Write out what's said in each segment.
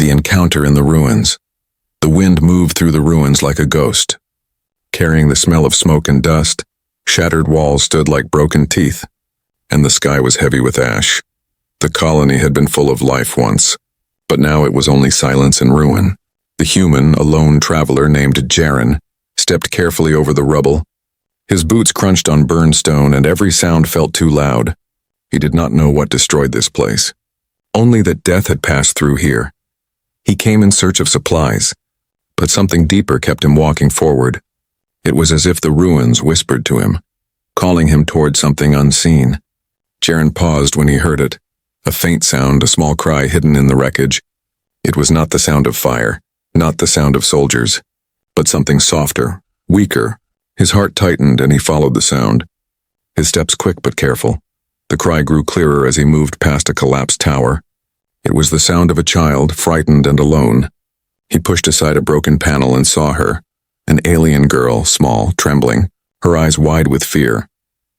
The encounter in the ruins. The wind moved through the ruins like a ghost. Carrying the smell of smoke and dust, shattered walls stood like broken teeth, and the sky was heavy with ash. The colony had been full of life once, but now it was only silence and ruin. The human, a lone traveler named Jaren, stepped carefully over the rubble. His boots crunched on burned stone, and every sound felt too loud. He did not know what destroyed this place, only that death had passed through here. He came in search of supplies, but something deeper kept him walking forward. It was as if the ruins whispered to him, calling him toward something unseen. Jaren paused when he heard it, a faint sound, a small cry hidden in the wreckage. It was not the sound of fire, not the sound of soldiers, but something softer, weaker. His heart tightened and he followed the sound. His steps quick but careful. The cry grew clearer as he moved past a collapsed tower. It was the sound of a child, frightened and alone. He pushed aside a broken panel and saw her, an alien girl, small, trembling, her eyes wide with fear.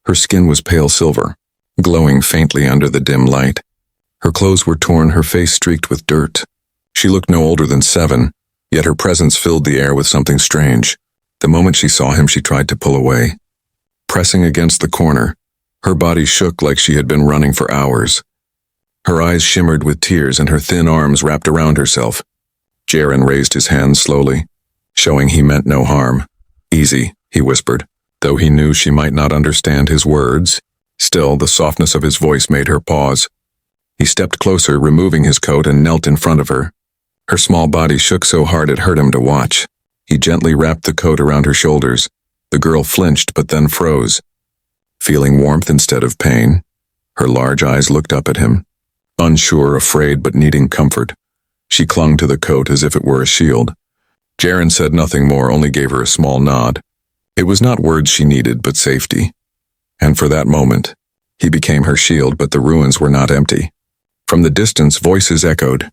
Her skin was pale silver, glowing faintly under the dim light. Her clothes were torn, her face streaked with dirt. She looked no older than 7, yet her presence filled the air with something strange. The moment she saw him, she tried to pull away. Pressing against the corner, her body shook like she had been running for hours. Her eyes shimmered with tears and her thin arms wrapped around herself. Jaren raised his hands slowly, showing he meant no harm. "Easy," he whispered, though he knew she might not understand his words. Still, the softness of his voice made her pause. He stepped closer, removing his coat, and knelt in front of her. Her small body shook so hard it hurt him to watch. He gently wrapped the coat around her shoulders. The girl flinched but then froze. Feeling warmth instead of pain, her large eyes looked up at him. Unsure, afraid, but needing comfort, she clung to the coat as if it were a shield. Jaren said nothing more, only gave her a small nod. It was not words she needed, but safety. And for that moment, he became her shield, but the ruins were not empty. From the distance, voices echoed.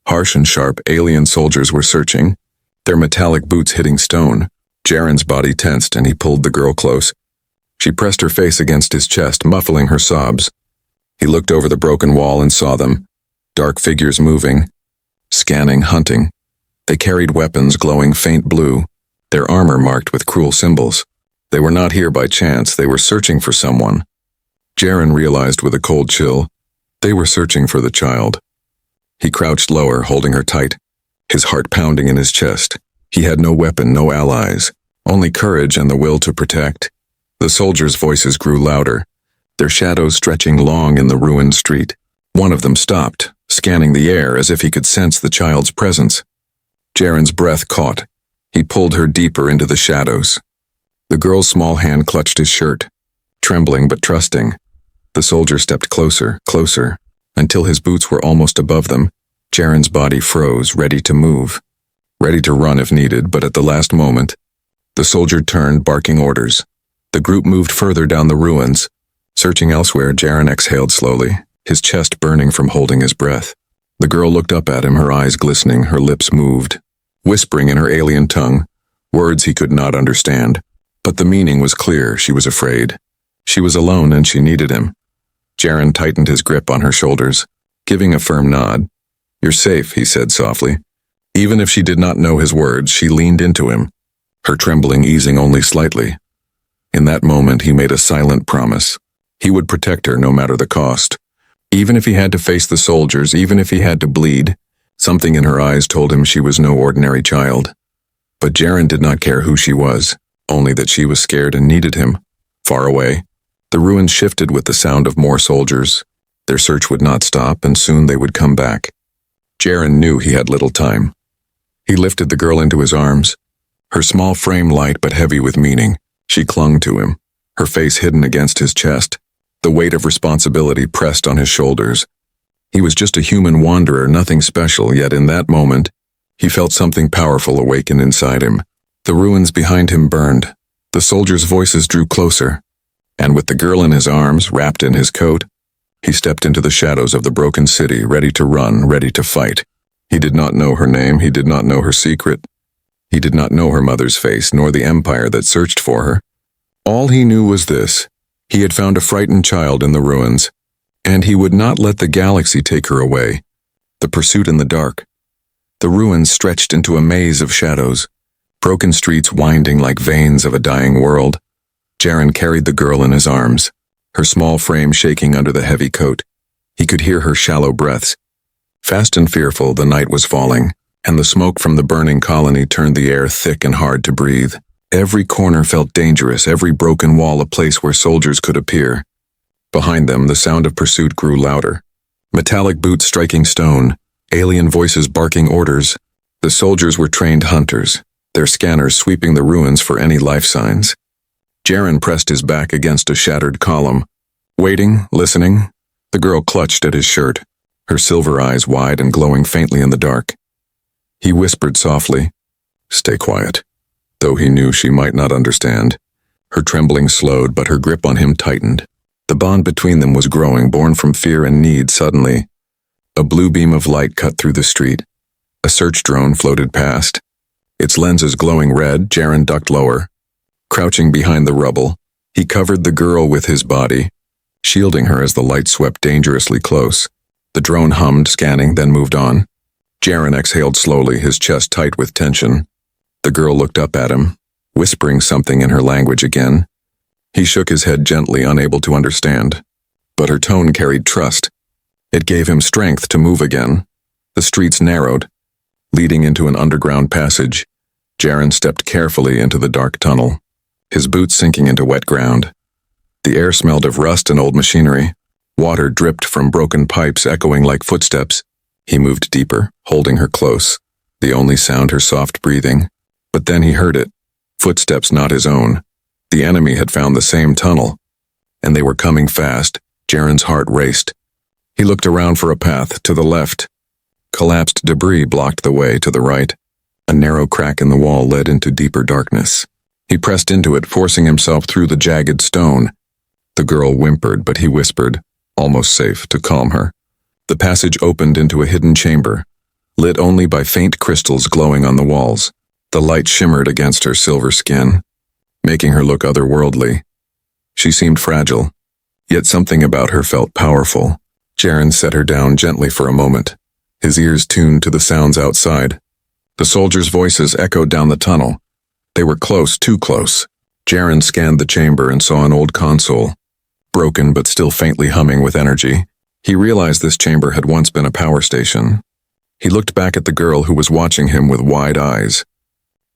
Harsh and sharp, alien soldiers were searching, their metallic boots hitting stone. Jaren's body tensed and he pulled the girl close. She pressed her face against his chest, muffling her sobs. He looked over the broken wall and saw them, dark figures moving, scanning, hunting. They carried weapons glowing faint blue, their armor marked with cruel symbols. They were not here by chance, they were searching for someone. Jaren realized with a cold chill, they were searching for the child. He crouched lower, holding her tight, his heart pounding in his chest. He had no weapon, no allies, only courage and the will to protect. The soldiers' voices grew louder, their shadows stretching long in the ruined street. One of them stopped, scanning the air as if he could sense the child's presence. Jaren's breath caught. He pulled her deeper into the shadows. The girl's small hand clutched his shirt, trembling but trusting. The soldier stepped closer, closer, until his boots were almost above them. Jaren's body froze, ready to move, ready to run if needed, but at the last moment, the soldier turned, barking orders. The group moved further down the ruins. Searching elsewhere, Jaren exhaled slowly, his chest burning from holding his breath. The girl looked up at him, her eyes glistening, her lips moved, whispering in her alien tongue, words he could not understand. But the meaning was clear. She was afraid. She was alone and she needed him. Jaren tightened his grip on her shoulders, giving a firm nod. "You're safe," he said softly. Even if she did not know his words, she leaned into him, her trembling easing only slightly. In that moment, he made a silent promise. He would protect her no matter the cost. Even if he had to face the soldiers, even if he had to bleed, something in her eyes told him she was no ordinary child. But Jaren did not care who she was, only that she was scared and needed him. Far away, the ruins shifted with the sound of more soldiers. Their search would not stop, and soon they would come back. Jaren knew he had little time. He lifted the girl into his arms, her small frame light but heavy with meaning. She clung to him, her face hidden against his chest. The weight of responsibility pressed on his shoulders. He was just a human wanderer, nothing special, yet in that moment, he felt something powerful awaken inside him. The ruins behind him burned. The soldiers' voices drew closer, and with the girl in his arms, wrapped in his coat, he stepped into the shadows of the broken city, ready to run, ready to fight. He did not know her name, he did not know her secret. He did not know her mother's face, nor the empire that searched for her. All he knew was this: he had found a frightened child in the ruins, and he would not let the galaxy take her away. The pursuit in the dark, The ruins stretched into a maze of shadows, broken streets winding like veins of a dying world. Jaren carried the girl in his arms, her small frame shaking under the heavy coat. He could hear her shallow breaths. Fast and fearful, the night was falling, and the smoke from the burning colony turned the air thick and hard to breathe. Every corner felt dangerous, every broken wall a place where soldiers could appear. Behind them, the sound of pursuit grew louder. Metallic boots striking stone, alien voices barking orders. The soldiers were trained hunters, their scanners sweeping the ruins for any life signs. Jaren pressed his back against a shattered column. Waiting, listening, the girl clutched at his shirt, her silver eyes wide and glowing faintly in the dark. He whispered softly, "Stay quiet," though he knew she might not understand. Her trembling slowed, but her grip on him tightened. The bond between them was growing, born from fear and need. Suddenly, a blue beam of light cut through the street. A search drone floated past. Its lenses glowing red, Jaren ducked lower. Crouching behind the rubble, he covered the girl with his body, shielding her as the light swept dangerously close. The drone hummed, scanning, then moved on. Jaren exhaled slowly, his chest tight with tension. The girl looked up at him, whispering something in her language again. He shook his head gently, unable to understand. But her tone carried trust. It gave him strength to move again. The streets narrowed, leading into an underground passage. Jaren stepped carefully into the dark tunnel, his boots sinking into wet ground. The air smelled of rust and old machinery. Water dripped from broken pipes, echoing like footsteps. He moved deeper, holding her close, the only sound her soft breathing. But then he heard it, footsteps not his own. The enemy had found the same tunnel, and they were coming fast. Jaren's heart raced. He looked around for a path to the left. Collapsed debris blocked the way to the right. A narrow crack in the wall led into deeper darkness. He pressed into it, forcing himself through the jagged stone. The girl whimpered, but he whispered, almost safe, to calm her. The passage opened into a hidden chamber, lit only by faint crystals glowing on the walls. The light shimmered against her silver skin, making her look otherworldly. She seemed fragile, yet something about her felt powerful. Jaren set her down gently for a moment, his ears tuned to the sounds outside. The soldiers' voices echoed down the tunnel. They were close, too close. Jaren scanned the chamber and saw an old console, broken but still faintly humming with energy. He realized this chamber had once been a power station. He looked back at the girl who was watching him with wide eyes.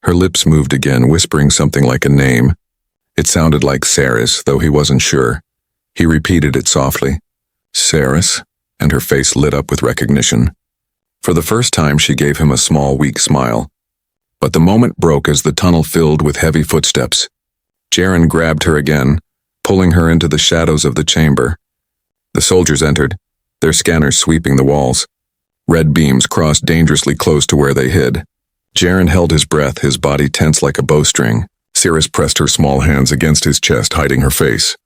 Her lips moved again, whispering something like a name. It sounded like Saris, though he wasn't sure. He repeated it softly. Saris, and her face lit up with recognition. For the first time, she gave him a small, weak smile. But the moment broke as the tunnel filled with heavy footsteps. Jaren grabbed her again, pulling her into the shadows of the chamber. The soldiers entered, their scanners sweeping the walls. Red beams crossed dangerously close to where they hid. Jaren held his breath, his body tense like a bowstring. Saris pressed her small hands against his chest, hiding her face.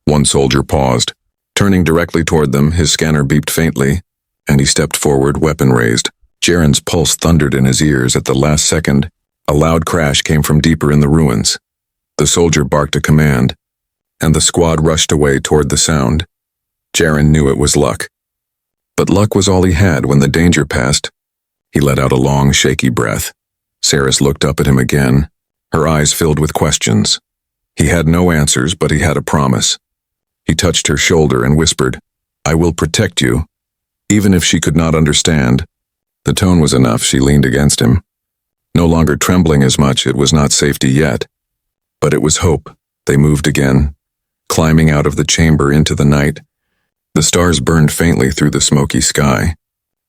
One soldier paused. Turning directly toward them, his scanner beeped faintly, and he stepped forward, weapon raised. Jaren's pulse thundered in his ears. At the last second, a loud crash came from deeper in the ruins. The soldier barked a command, and the squad rushed away toward the sound. Jaren knew it was luck. But luck was all he had. When the danger passed, he let out a long, shaky breath. Saris looked up at him again, her eyes filled with questions. He had no answers, but he had a promise. He touched her shoulder and whispered, "I will protect you." Even if she could not understand, the tone was enough. She leaned against him. No longer trembling as much, it was not safety yet. But it was hope. They moved again, climbing out of the chamber into the night. The stars burned faintly through the smoky sky.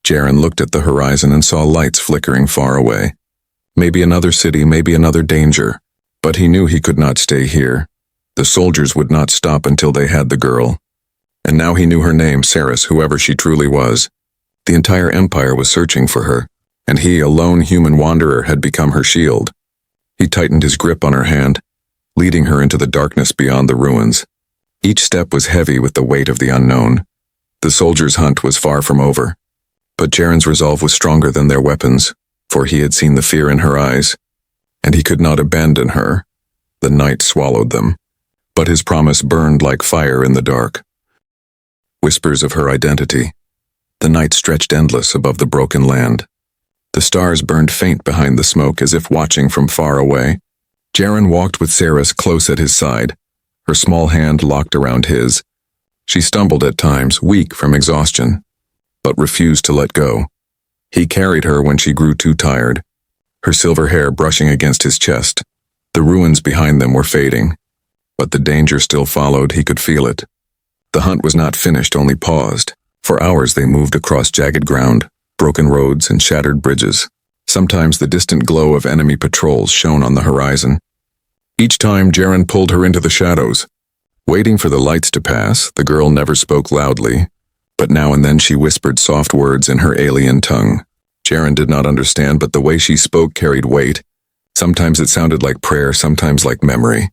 Jaren looked at the horizon and saw lights flickering far away. Maybe another city, maybe another danger. But he knew he could not stay here. The soldiers would not stop until they had the girl. And now he knew her name, Saris, whoever she truly was. The entire empire was searching for her, and he, a lone human wanderer, had become her shield. He tightened his grip on her hand, leading her into the darkness beyond the ruins. Each step was heavy with the weight of the unknown. The soldiers' hunt was far from over. But Jaren's resolve was stronger than their weapons, for he had seen the fear in her eyes, and he could not abandon her. The night swallowed them, but his promise burned like fire in the dark. Whispers of her identity. The night stretched endless above the broken land. The The stars burned faint behind the smoke as if watching from far away. Jaren walked with Saris close at his side, her small hand locked around his. She stumbled at times, weak from exhaustion, but refused to let go. He carried her when she grew too tired, her silver hair brushing against his chest. The ruins behind them were fading, but the danger still followed. He could feel it. The hunt was not finished, only paused. For hours they moved across jagged ground, broken roads and shattered bridges. Sometimes the distant glow of enemy patrols shone on the horizon. Each time Jaren pulled her into the shadows. Waiting for the lights to pass, the girl never spoke loudly, but now and then she whispered soft words in her alien tongue. Jaren did not understand, but the way she spoke carried weight. Sometimes it sounded like prayer, sometimes like memory.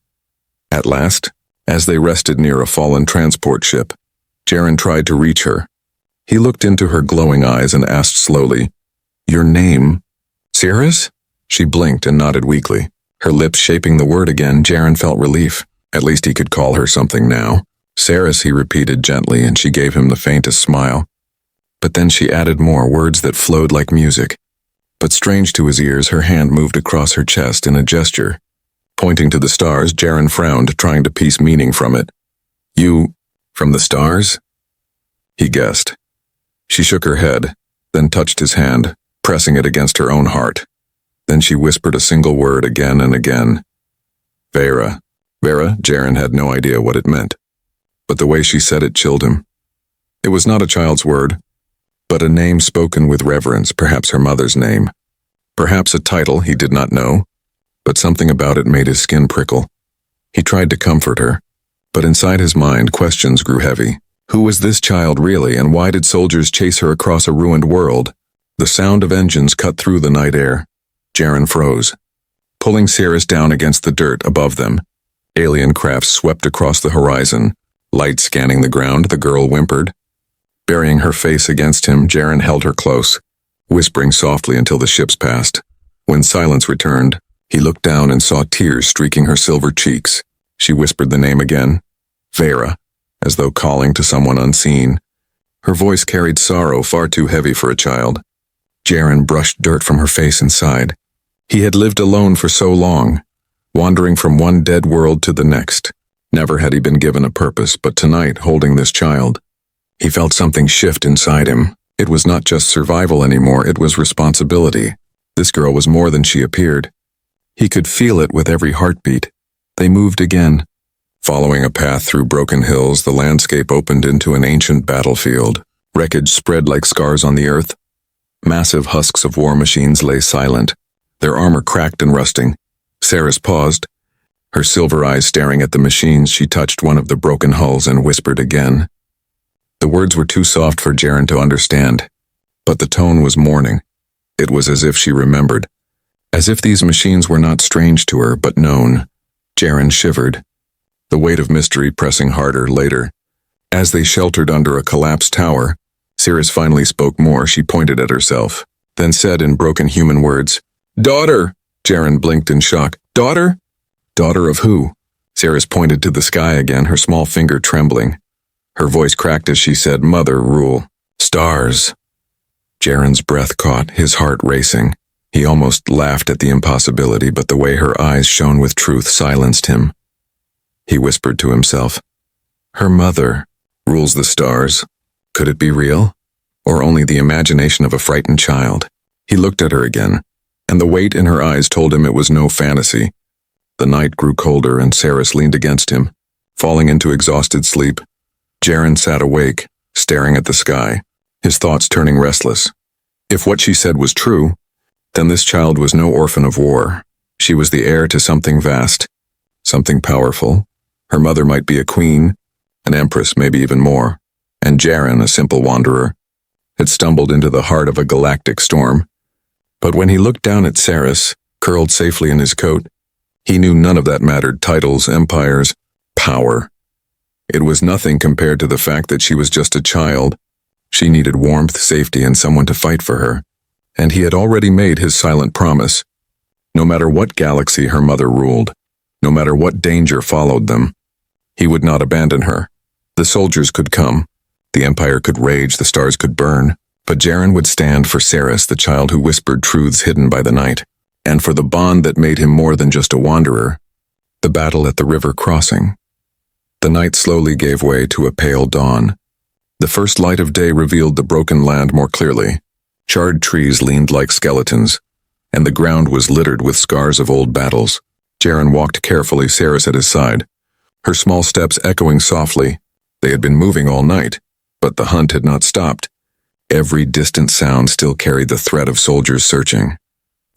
At last, as they rested near a fallen transport ship, Jaren tried to reach her. He looked into her glowing eyes and asked slowly, "Your name, Saris?" She blinked and nodded weakly. Her lips shaping the word again, Jaren felt relief. At least he could call her something now. "Saris," he repeated gently, and she gave him the faintest smile. But then she added more words that flowed like music. But strange to his ears, her hand moved across her chest in a gesture. Pointing to the stars, Jaren frowned, trying to piece meaning from it. "You, from the stars?" he guessed. She shook her head, then touched his hand, pressing it against her own heart. Then she whispered a single word again and again. "Vera." Vera, Jaren had no idea what it meant. But the way she said it chilled him. It was not a child's word, but a name spoken with reverence, perhaps her mother's name. Perhaps a title he did not know, but something about it made his skin prickle. He tried to comfort her, but inside his mind questions grew heavy. Who was this child really, and why did soldiers chase her across a ruined world? The sound of engines cut through the night air. Jaren froze, pulling Saris down against the dirt above them. Alien crafts swept across the horizon, light scanning the ground. The girl whimpered. Burying her face against him, Jaren held her close, whispering softly until the ships passed. When silence returned, he looked down and saw tears streaking her silver cheeks. She whispered the name again, Vera, as though calling to someone unseen. Her voice carried sorrow far too heavy for a child. Jaren brushed dirt from her face and sighed. He had lived alone for so long, wandering from one dead world to the next. Never had he been given a purpose, but tonight, holding this child, he felt something shift inside him. It was not just survival anymore, it was responsibility. This girl was more than she appeared. He could feel it with every heartbeat. They moved again. Following a path through broken hills, the landscape opened into an ancient battlefield. Wreckage spread like scars on the earth. Massive husks of war machines lay silent, their armor cracked and rusting. Saris paused, her silver eyes staring at the machines. She touched one of the broken hulls and whispered again. The words were too soft for Jaren to understand, but the tone was mourning. It was as if she remembered, as if these machines were not strange to her, but known. Jaren shivered, the weight of mystery pressing harder later. As they sheltered under a collapsed tower, Saris finally spoke more. She pointed at herself, then said in broken human words, "Daughter!" Jaren blinked in shock. "Daughter? Daughter of who?" Saris pointed to the sky again, her small finger trembling. Her voice cracked as she said, "Mother rule. Stars." Jaren's breath caught, his heart racing. He almost laughed at the impossibility, but the way her eyes shone with truth silenced him. He whispered to himself, "Her mother rules the stars. Could it be real? Or only the imagination of a frightened child?" He looked at her again, and the weight in her eyes told him it was no fantasy. The night grew colder and Saris leaned against him, falling into exhausted sleep. Jaren sat awake, staring at the sky, his thoughts turning restless. If what she said was true, then this child was no orphan of war. She was the heir to something vast, something powerful. Her mother might be a queen, an empress, maybe even more. And Jaren, a simple wanderer, had stumbled into the heart of a galactic storm. But when he looked down at Saris, curled safely in his coat, he knew none of that mattered. Titles, empires, power. It was nothing compared to the fact that she was just a child. She needed warmth, safety, and someone to fight for her. And he had already made his silent promise. No matter what galaxy her mother ruled, no matter what danger followed them, he would not abandon her. The soldiers could come, the empire could rage, the stars could burn, But Jaren would stand for Saris, the child who whispered truths hidden by the night, and for the bond that made him more than just a wanderer, the battle at the river crossing. The night slowly gave way to a pale dawn. The first light of day revealed the broken land more clearly. Charred trees leaned like skeletons, and the ground was littered with scars of old battles. Jaren walked carefully, Saris at his side, her small steps echoing softly. They had been moving all night, but the hunt had not stopped. Every distant sound still carried the threat of soldiers searching.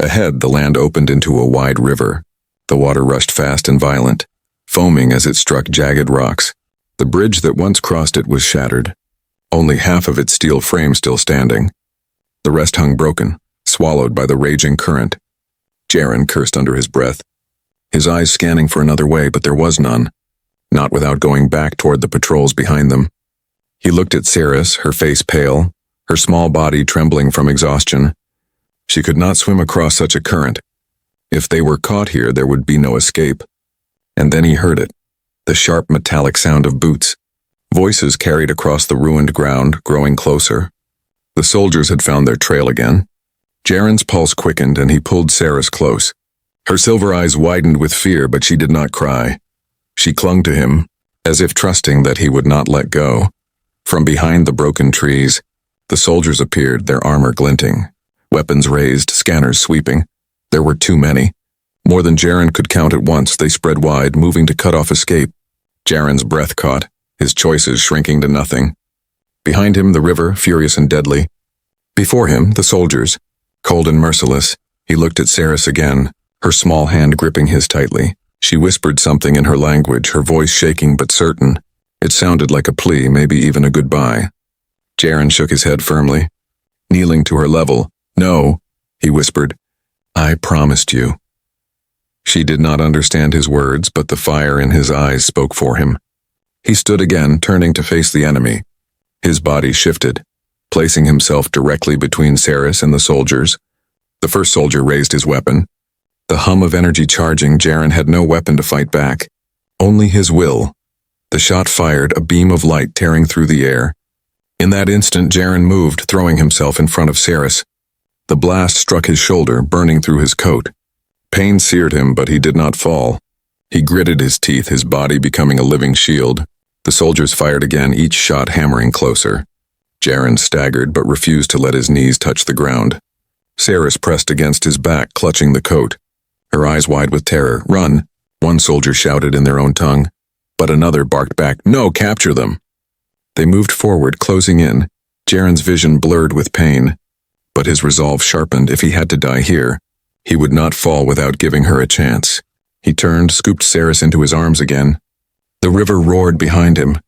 Ahead, the land opened into a wide river. The water rushed fast and violent, foaming as it struck jagged rocks. The bridge that once crossed it was shattered, only half of its steel frame still standing. The rest hung broken, swallowed by the raging current. Jaren cursed under his breath, his eyes scanning for another way, but there was none, not without going back toward the patrols behind them. He looked at Saris, her face pale, her small body trembling from exhaustion. She could not swim across such a current. If they were caught here, there would be no escape. And then he heard it, the sharp metallic sound of boots. Voices carried across the ruined ground, growing closer. The soldiers had found their trail again. Jaren's pulse quickened and he pulled Saris close. Her silver eyes widened with fear, but she did not cry. She clung to him, as if trusting that he would not let go. From behind the broken trees, the soldiers appeared, their armor glinting, weapons raised, scanners sweeping. There were too many. More than Jaren could count at once. They spread wide, moving to cut off escape. Jaren's breath caught, his choices shrinking to nothing. Behind him, the river, furious and deadly. Before him, the soldiers, cold and merciless. He looked at Saris again, her small hand gripping his tightly. She whispered something in her language, her voice shaking but certain. It sounded like a plea, maybe even a goodbye. Jaren shook his head firmly, kneeling to her level. "No," he whispered. "I promised you." She did not understand his words, but the fire in his eyes spoke for him. He stood again, turning to face the enemy. His body shifted, placing himself directly between Saris and the soldiers. The first soldier raised his weapon. The hum of energy charging, Jaren had no weapon to fight back, only his will. The shot fired, a beam of light tearing through the air. In that instant, Jaren moved, throwing himself in front of Saris. The blast struck his shoulder, burning through his coat. Pain seared him, but he did not fall. He gritted his teeth, his body becoming a living shield. The soldiers fired again, each shot hammering closer. Jaren staggered, but refused to let his knees touch the ground. Saris pressed against his back, clutching the coat, her eyes wide with terror. "Run!" one soldier shouted in their own tongue, but another barked back, "No, capture them!" They moved forward, closing in. Jaren's vision blurred with pain, but his resolve sharpened. If he had to die here, he would not fall without giving her a chance. He turned, scooped Saris into his arms again. The river roared behind him,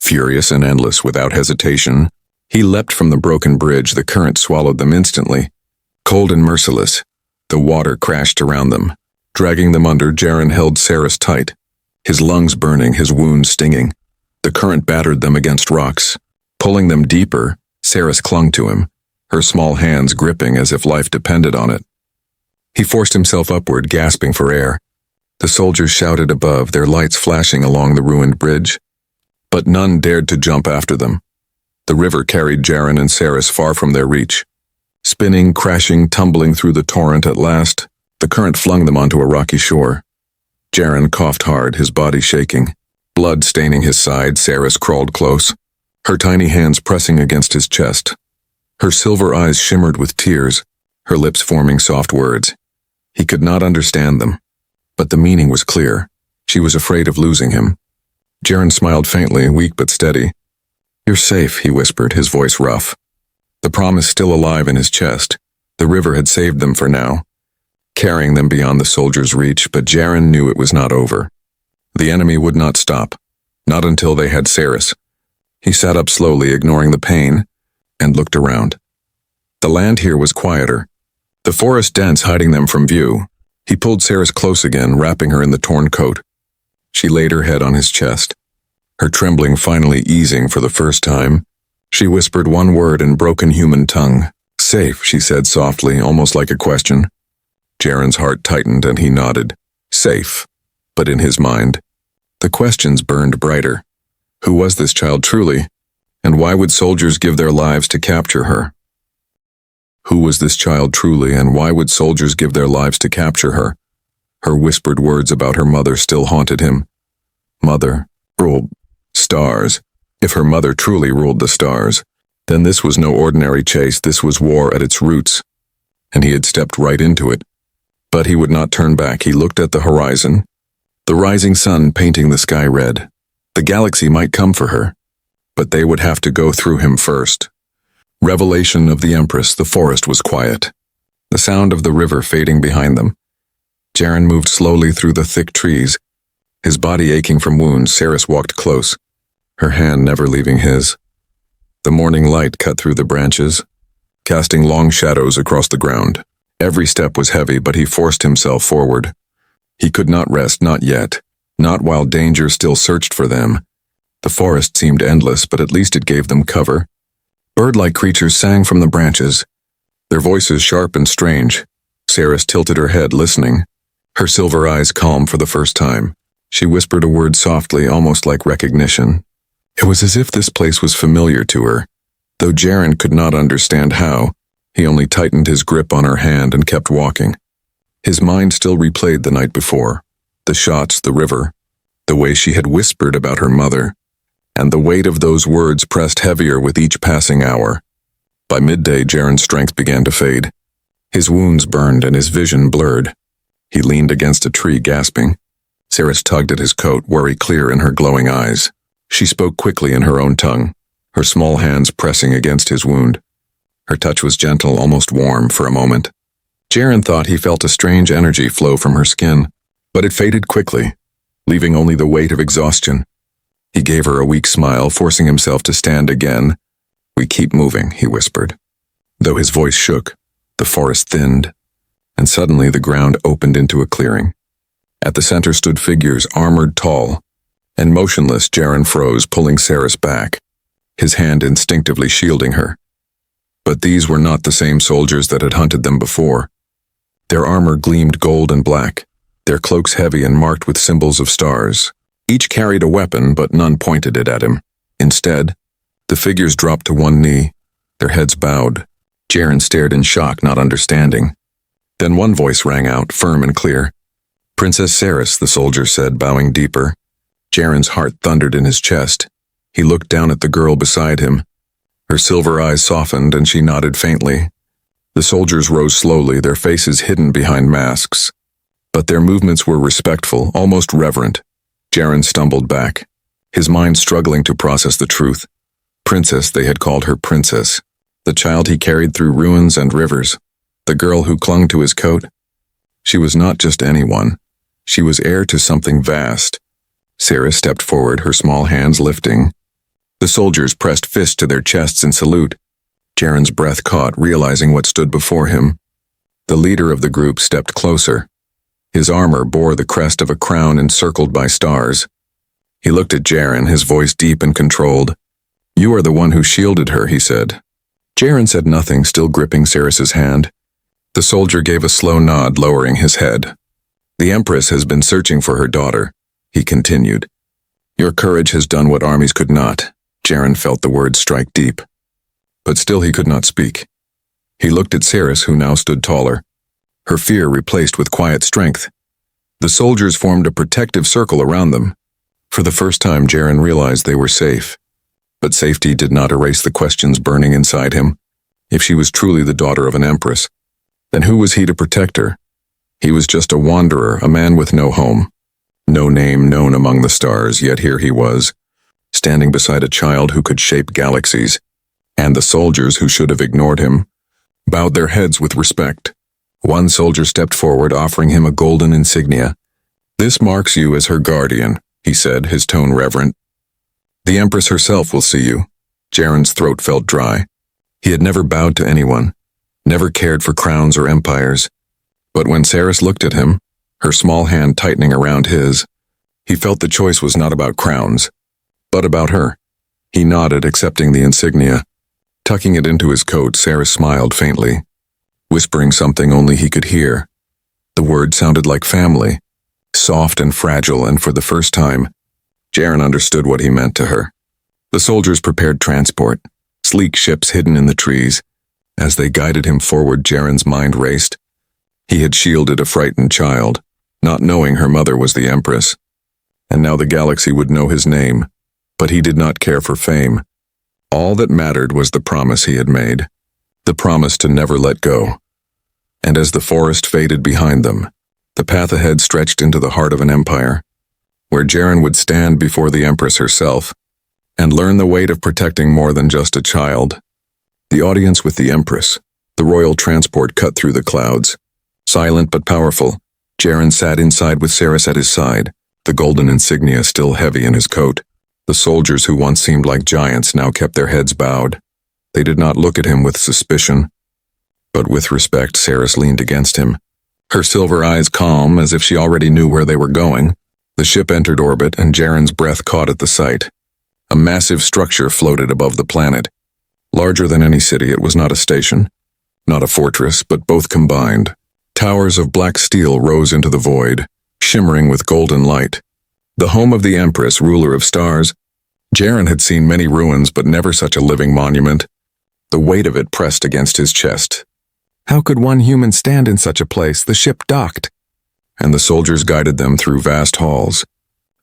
furious and endless, without hesitation. He leapt from the broken bridge. The current swallowed them instantly. Cold and merciless, the water crashed around them. Dragging them under, Jaren held Saris tight, his lungs burning, his wounds stinging. The current battered them against rocks. Pulling them deeper, Saris clung to him, her small hands gripping as if life depended on it. He forced himself upward, gasping for air. The soldiers shouted above, their lights flashing along the ruined bridge. But none dared to jump after them. The river carried Jaren and Saris far from their reach. Spinning, crashing, tumbling through the torrent at last, the current flung them onto a rocky shore. Jaren coughed hard, his body shaking. Blood staining his side, Saris crawled close, her tiny hands pressing against his chest. Her silver eyes shimmered with tears, her lips forming soft words. He could not understand them, but the meaning was clear. She was afraid of losing him. Jaren smiled faintly, weak but steady. "You're safe," he whispered, his voice rough. The promise still alive in his chest. The river had saved them for now, carrying them beyond the soldiers' reach, but Jaren knew it was not over. The enemy would not stop, not until they had Saris. He sat up slowly, ignoring the pain, and looked around. The land here was quieter, the forest dense, hiding them from view. He pulled Saris close again, wrapping her in the torn coat. She laid her head on his chest, her trembling finally easing for the first time. She whispered one word in broken human tongue. "Safe," she said softly, almost like a question. Jaren's heart tightened and he nodded. Safe. But in his mind, the questions burned brighter. Who was this child truly? And why would soldiers give their lives to capture her? Who was this child truly, and why would soldiers give their lives to capture her? Her whispered words about her mother still haunted him. Mother ruled stars. If her mother truly ruled the stars, then this was no ordinary chase, this was war at its roots, and he had stepped right into it. But he would not turn back. He looked at the horizon, the rising sun painting the sky red. The galaxy might come for her, but they would have to go through him first. Revelation of the Empress. The forest was quiet, the sound of the river fading behind them. Jaren moved slowly through the thick trees, his body aching from wounds. Saris walked close, her hand never leaving his. The morning light cut through the branches, casting long shadows across the ground. Every step was heavy, but he forced himself forward. He could not rest, not yet, not while danger still searched for them. The forest seemed endless, but at least it gave them cover. Bird-like creatures sang from the branches, their voices sharp and strange. Saris tilted her head, listening, her silver eyes calm for the first time. She whispered a word softly, almost like recognition. It was as if this place was familiar to her, though Jaren could not understand how. He only tightened his grip on her hand and kept walking. His mind still replayed the night before, the shots, the river, the way she had whispered about her mother, and the weight of those words pressed heavier with each passing hour. By midday, Jaren's strength began to fade. His wounds burned and his vision blurred. He leaned against a tree, gasping. Saris tugged at his coat, worry clear in her glowing eyes. She spoke quickly in her own tongue, her small hands pressing against his wound. Her touch was gentle, almost warm, for a moment. Jaren thought he felt a strange energy flow from her skin, but it faded quickly, leaving only the weight of exhaustion. He gave her a weak smile, forcing himself to stand again. "We keep moving," he whispered. Though his voice shook, the forest thinned, and suddenly the ground opened into a clearing. At the center stood figures, armored, tall, and motionless. Jaren froze, pulling Saris back, his hand instinctively shielding her. But these were not the same soldiers that had hunted them before. Their armor gleamed gold and black, their cloaks heavy and marked with symbols of stars. Each carried a weapon, but none pointed it at him. Instead, the figures dropped to one knee, their heads bowed. Jaren stared in shock, not understanding. Then one voice rang out, firm and clear. "Princess Saris," the soldier said, bowing deeper. Jaren's heart thundered in his chest. He looked down at the girl beside him. Her silver eyes softened, and she nodded faintly. The soldiers rose slowly, their faces hidden behind masks. But their movements were respectful, almost reverent. Jaren stumbled back, his mind struggling to process the truth. Princess, they had called her princess. The child he carried through ruins and rivers. The girl who clung to his coat. She was not just anyone. She was heir to something vast. Saris stepped forward, her small hands lifting. The soldiers pressed fists to their chests in salute. Jaren's breath caught, realizing what stood before him. The leader of the group stepped closer. His armor bore the crest of a crown encircled by stars. He looked at Jaren, his voice deep and controlled. "You are the one who shielded her," he said. Jaren said nothing, still gripping Saris's hand. The soldier gave a slow nod, lowering his head. "The Empress has been searching for her daughter," he continued. "Your courage has done what armies could not." Jaren felt the words strike deep. But still he could not speak. He looked at Saris, who now stood taller, her fear replaced with quiet strength. The soldiers formed a protective circle around them. For the first time, Jaren realized they were safe. But safety did not erase the questions burning inside him. If she was truly the daughter of an empress, then who was he to protect her? He was just a wanderer, a man with no home, no name known among the stars, yet here he was, standing beside a child who could shape galaxies, and the soldiers who should have ignored him bowed their heads with respect. One soldier stepped forward, offering him a golden insignia. "This marks you as her guardian," he said, his tone reverent. "The Empress herself will see you." Jaren's throat felt dry. He had never bowed to anyone, never cared for crowns or empires. But when Saris looked at him, her small hand tightening around his, he felt the choice was not about crowns, but about her. He nodded, accepting the insignia. Tucking it into his coat, Saris smiled faintly, whispering something only he could hear. The word sounded like family, soft and fragile, and for the first time, Jaren understood what he meant to her. The soldiers prepared transport, sleek ships hidden in the trees, As they guided him forward, Jaren's mind raced. He had shielded a frightened child, not knowing her mother was the Empress. And now the galaxy would know his name, but he did not care for fame. All that mattered was the promise he had made, the promise to never let go. And as the forest faded behind them, the path ahead stretched into the heart of an empire, where Jaren would stand before the Empress herself and learn the weight of protecting more than just a child. The audience with the Empress, the royal transport cut through the clouds. Silent but powerful, Jaren sat inside with Saris at his side, the golden insignia still heavy in his coat. The soldiers who once seemed like giants now kept their heads bowed. They did not look at him with suspicion, but with respect. Saris leaned against him, her silver eyes calm as if she already knew where they were going. The ship entered orbit and Jaren's breath caught at the sight. A massive structure floated above the planet. Larger than any city, it was not a station, not a fortress, but both combined. Towers of black steel rose into the void, shimmering with golden light. The home of the Empress, ruler of stars. Jaren had seen many ruins, but never such a living monument. The weight of it pressed against his chest. How could one human stand in such a place? The ship docked, and the soldiers guided them through vast halls.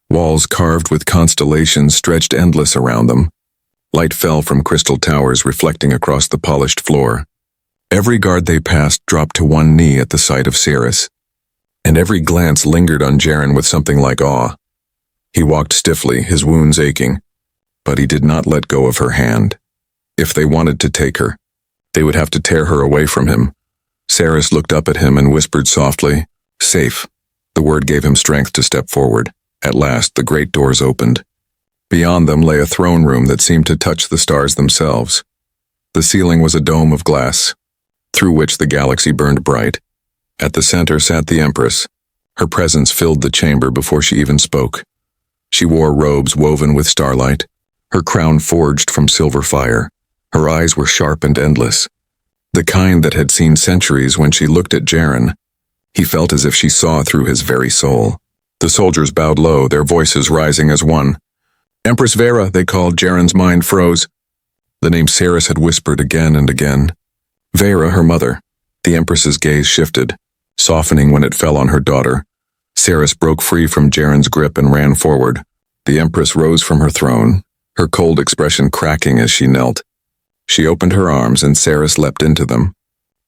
Walls carved with constellations stretched endless around them. Light fell from crystal towers reflecting across the polished floor. Every guard they passed dropped to one knee at the sight of Saris, and every glance lingered on Jaren with something like awe. He walked stiffly, his wounds aching, but he did not let go of her hand. If they wanted to take her, they would have to tear her away from him. Saris looked up at him and whispered softly, "Safe." The word gave him strength to step forward. At last, the great doors opened. Beyond them lay a throne room that seemed to touch the stars themselves. The ceiling was a dome of glass, through which the galaxy burned bright. At the center sat the Empress. Her presence filled the chamber before she even spoke. She wore robes woven with starlight, her crown forged from silver fire. Her eyes were sharp and endless, the kind that had seen centuries. When she looked at Jaren, he felt as if she saw through his very soul. The soldiers bowed low, their voices rising as one. "Empress Vera," they called. Jaren's mind froze. The name Saris had whispered again and again. Vera, her mother. The Empress's gaze shifted, softening when it fell on her daughter. Saris broke free from Jaren's grip and ran forward. The Empress rose from her throne, her cold expression cracking as she knelt. She opened her arms and Saris leapt into them.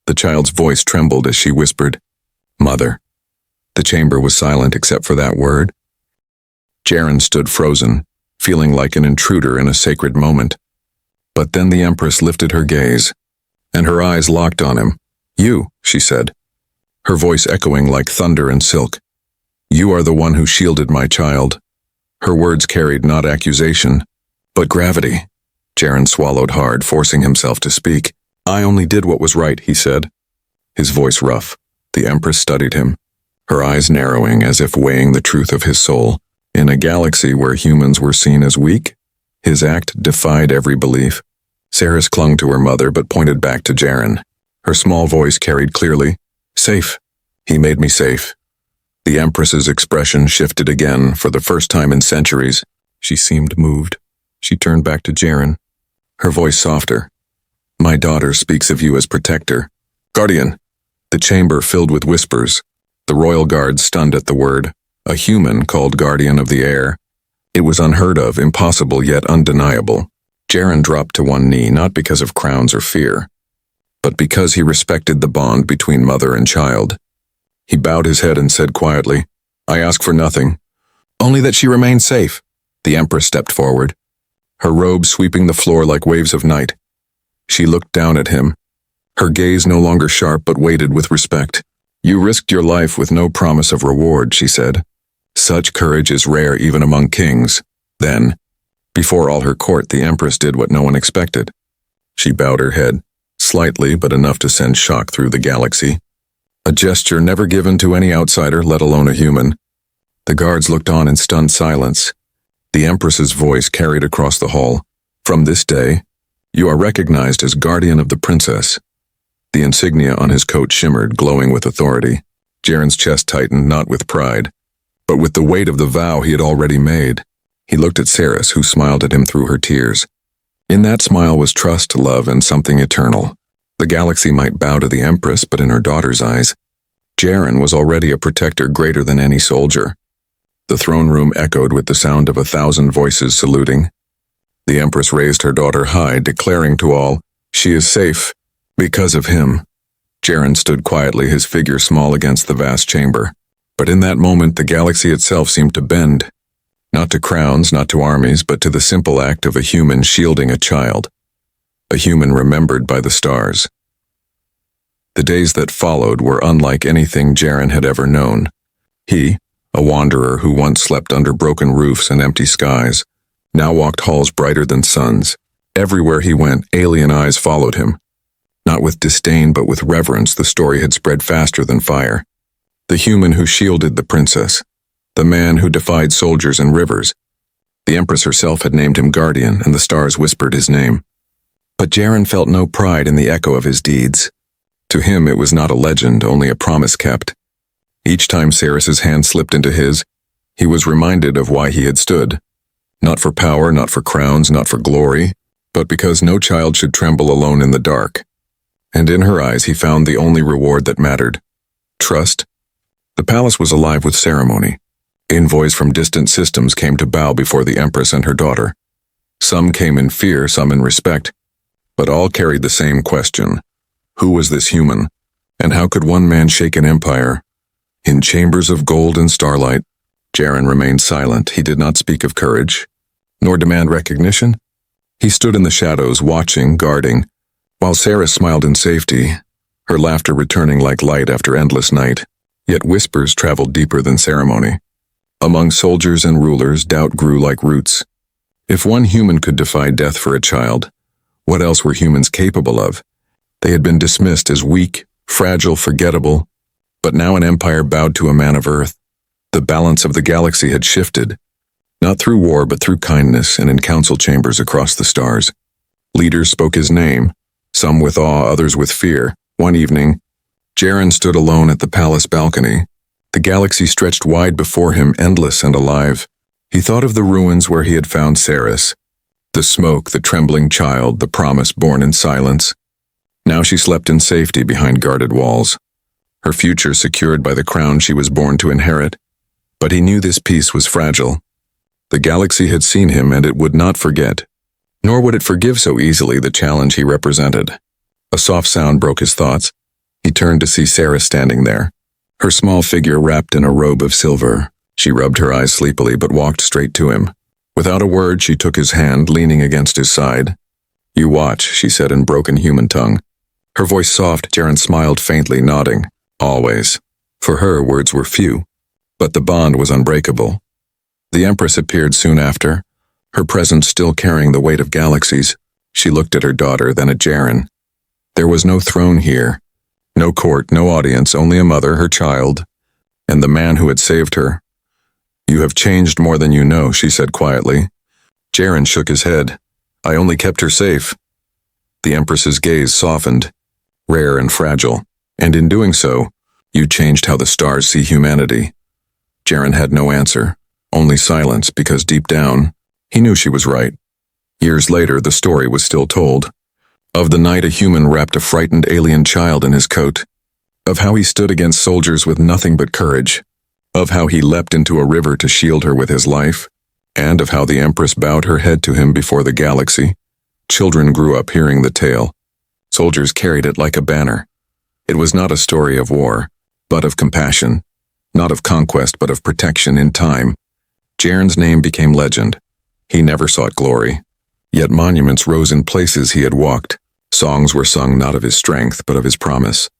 The child's voice trembled as she whispered, "Mother." The chamber was silent except for that word. Jaren stood frozen, feeling like an intruder in a sacred moment. But then the Empress lifted her gaze, and her eyes locked on him. "You," she said, her voice echoing like thunder and silk. "You are the one who shielded my child." Her words carried not accusation, but gravity. Jaren swallowed hard, forcing himself to speak. "I only did what was right," he said, his voice rough. The Empress studied him, her eyes narrowing as if weighing the truth of his soul. In a galaxy where humans were seen as weak, his act defied every belief. Saris clung to her mother but pointed back to Jaren. Her small voice carried clearly, "Safe. He made me safe." The Empress's expression shifted again for the first time in centuries. She seemed moved. She turned back to Jaren, her voice softer. "My daughter speaks of you as protector. Guardian." The chamber filled with whispers, the royal guard stunned at the word. A human called guardian of the air. It was unheard of, impossible yet undeniable. Jaren dropped to one knee, not because of crowns or fear, but because he respected the bond between mother and child. He bowed his head and said quietly, "I ask for nothing, only that she remain safe." The Empress stepped forward, her robe sweeping the floor like waves of night. She looked down at him, her gaze no longer sharp but weighted with respect. "You risked your life with no promise of reward," she said. "Such courage is rare even among kings." Then, before all her court, the Empress did what no one expected. She bowed her head, slightly but enough to send shock through the galaxy. A gesture never given to any outsider, let alone a human. The guards looked on in stunned silence. The Empress's voice carried across the hall. "From this day, you are recognized as guardian of the princess." The insignia on his coat shimmered, glowing with authority. Jaren's chest tightened, not with pride, but with the weight of the vow he had already made. He looked at Saris, who smiled at him through her tears. In that smile was trust, love, and something eternal. The galaxy might bow to the Empress, but in her daughter's eyes, Jaren was already a protector greater than any soldier. The throne room echoed with the sound of 1,000 voices saluting. The Empress raised her daughter high, declaring to all, "She is safe, because of him." Jaren stood quietly, his figure small against the vast chamber. But in that moment, the galaxy itself seemed to bend. Not to crowns, not to armies, but to the simple act of a human shielding a child. A human remembered by the stars. The days that followed were unlike anything Jaren had ever known. He, a wanderer who once slept under broken roofs and empty skies, now walked halls brighter than suns. Everywhere he went, alien eyes followed him. Not with disdain, but with reverence, the story had spread faster than fire. The human who shielded the princess. The man who defied soldiers and rivers. The Empress herself had named him Guardian, and the stars whispered his name. But Jaren felt no pride in the echo of his deeds. To him it was not a legend, only a promise kept. Each time Ceres's hand slipped into his, he was reminded of why he had stood. Not for power, not for crowns, not for glory, but because no child should tremble alone in the dark. And in her eyes he found the only reward that mattered. Trust. The palace was alive with ceremony. Envoys from distant systems came to bow before the Empress and her daughter. Some came in fear, some in respect, but all carried the same question. Who was this human, and how could one man shake an empire? In chambers of gold and starlight, Jaren remained silent. He did not speak of courage, nor demand recognition. He stood in the shadows, watching, guarding, while Ceres smiled in safety, her laughter returning like light after endless night. Yet whispers traveled deeper than ceremony. Among soldiers and rulers, doubt grew like roots. If one human could defy death for a child, what else were humans capable of? They had been dismissed as weak, fragile, forgettable, but now an empire bowed to a man of Earth. The balance of the galaxy had shifted, not through war but through kindness, and in council chambers across the stars. Leaders spoke his name, some with awe, others with fear. One evening, Jaren stood alone at the palace balcony. The galaxy stretched wide before him, endless and alive. He thought of the ruins where he had found Ceres. The smoke, the trembling child, the promise born in silence. Now she slept in safety behind guarded walls, her future secured by the crown she was born to inherit. But he knew this peace was fragile. The galaxy had seen him, and it would not forget. Nor would it forgive so easily the challenge he represented. A soft sound broke his thoughts. He turned to see Ceres standing there, her small figure wrapped in a robe of silver. She rubbed her eyes sleepily but walked straight to him. Without a word, she took his hand, leaning against his side. "You watch," she said in broken human tongue. Her voice soft, Jaren smiled faintly, nodding. Always. For her, words were few, but the bond was unbreakable. The Empress appeared soon after, her presence still carrying the weight of galaxies. She looked at her daughter, then at Jaren. There was no throne here. No court, no audience, only a mother, her child, and the man who had saved her. "You have changed more than you know," she said quietly. Jaren shook his head. "I only kept her safe." The Empress's gaze softened, rare and fragile, and in doing so, "You changed how the stars see humanity." Jaren had no answer, only silence, because deep down, he knew she was right. Years later, the story was still told. Of the night a human wrapped a frightened alien child in his coat. Of how he stood against soldiers with nothing but courage. Of how he leapt into a river to shield her with his life. And of how the Empress bowed her head to him before the galaxy. Children grew up hearing the tale. Soldiers carried it like a banner. It was not a story of war, but of compassion. Not of conquest, but of protection in time. Jaren's name became legend. He never sought glory. Yet monuments rose in places he had walked. Songs were sung not of his strength, but of his promise.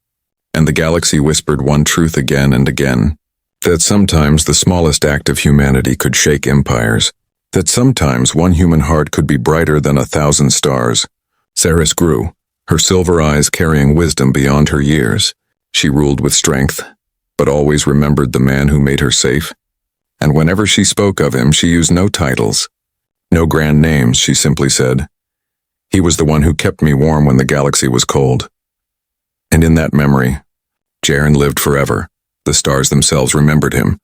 And the galaxy whispered one truth again and again. That sometimes the smallest act of humanity could shake empires. That sometimes one human heart could be brighter than 1,000 stars. Ceres grew, her silver eyes carrying wisdom beyond her years. She ruled with strength, but always remembered the man who made her safe. And whenever she spoke of him, she used no titles, no grand names, she simply said, "He was the one who kept me warm when the galaxy was cold." And in that memory, Jaren lived forever. The stars themselves remembered him.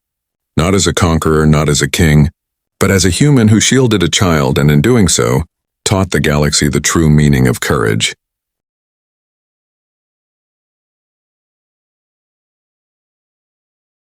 Not as a conqueror, not as a king, but as a human who shielded a child and in doing so, taught the galaxy the true meaning of courage.